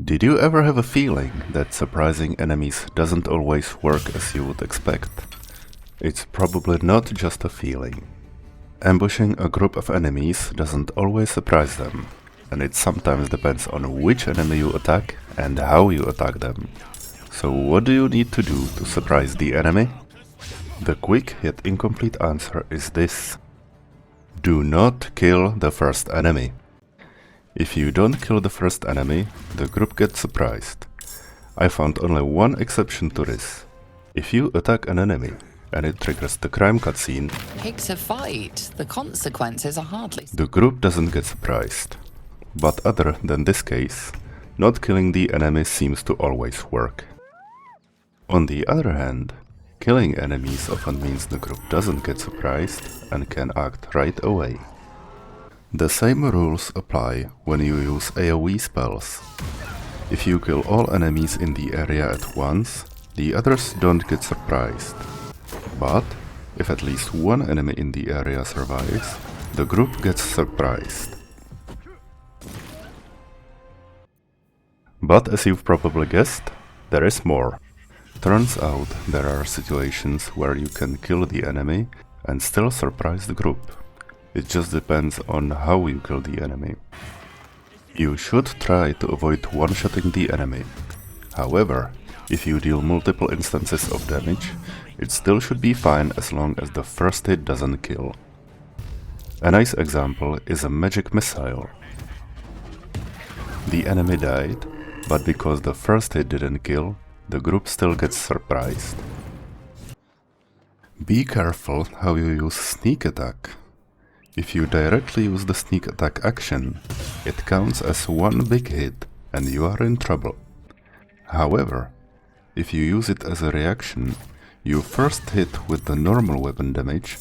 Did you ever have a feeling that surprising enemies doesn't always work as you would expect? It's probably not just a feeling. Ambushing a group of enemies doesn't always surprise them, and it sometimes depends on which enemy you attack and how you attack them. So what do you need to do to surprise the enemy? The quick yet incomplete answer is this: do not kill the first enemy. If you don't kill the first enemy, the group gets surprised. I found only one exception to this. If you attack an enemy and it triggers the crime cutscene, Pick to fight. The consequences are hardly... the group doesn't get surprised. But other than this case, not killing the enemy seems to always work. On the other hand, killing enemies often means the group doesn't get surprised and can act right away. The same rules apply when you use AoE spells. If you kill all enemies in the area at once, the others don't get surprised. But if at least one enemy in the area survives, the group gets surprised. But as you've probably guessed, there is more. Turns out there are situations where you can kill the enemy and still surprise the group. It just depends on how you kill the enemy. You should try to avoid one-shotting the enemy. However, if you deal multiple instances of damage, it still should be fine as long as the first hit doesn't kill. A nice example is a magic missile. The enemy died, but because the first hit didn't kill, the group still gets surprised. Be careful how you use sneak attack. If you directly use the sneak attack action, it counts as one big hit and you are in trouble. However, if you use it as a reaction, you first hit with the normal weapon damage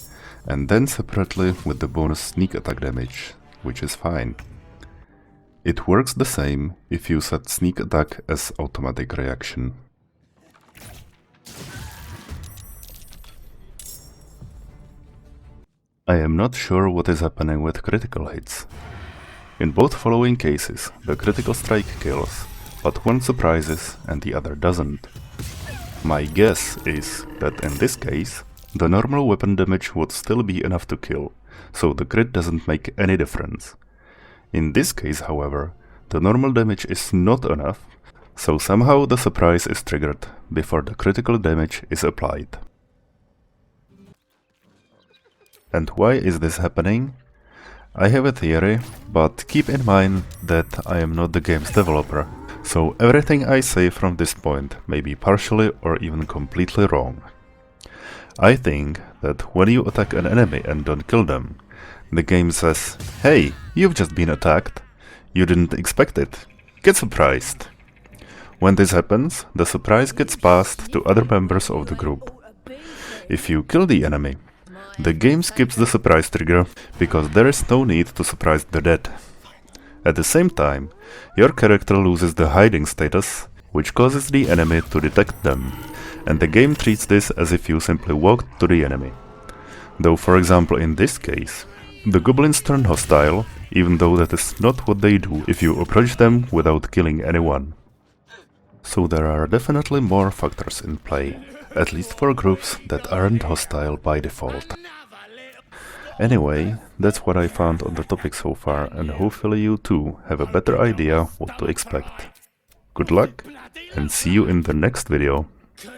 and then separately with the bonus sneak attack damage, which is fine. It works the same if you set sneak attack as automatic reaction. I am not sure what is happening with critical hits. In both following cases, the critical strike kills, but one surprises and the other doesn't. My guess is that in this case, the normal weapon damage would still be enough to kill, so the crit doesn't make any difference. In this case, however, the normal damage is not enough, so somehow the surprise is triggered before the critical damage is applied. And why is this happening? I have a theory, but keep in mind that I am not the game's developer, so everything I say from this point may be partially or even completely wrong. I think that when you attack an enemy and don't kill them, the game says, "Hey, you've just been attacked. You didn't expect it. Get surprised." When this happens, the surprise gets passed to other members of the group. If you kill the enemy, the game skips the surprise trigger because there is no need to surprise the dead. At the same time, your character loses the hiding status, which causes the enemy to detect them, and the game treats this as if you simply walked to the enemy. Though, for example, in this case, the goblins turn hostile, even though that is not what they do if you approach them without killing anyone. So there are definitely more factors in play, at least for groups that aren't hostile by default. Anyway, that's what I found on the topic so far, and hopefully you too have a better idea what to expect. Good luck, and see you in the next video.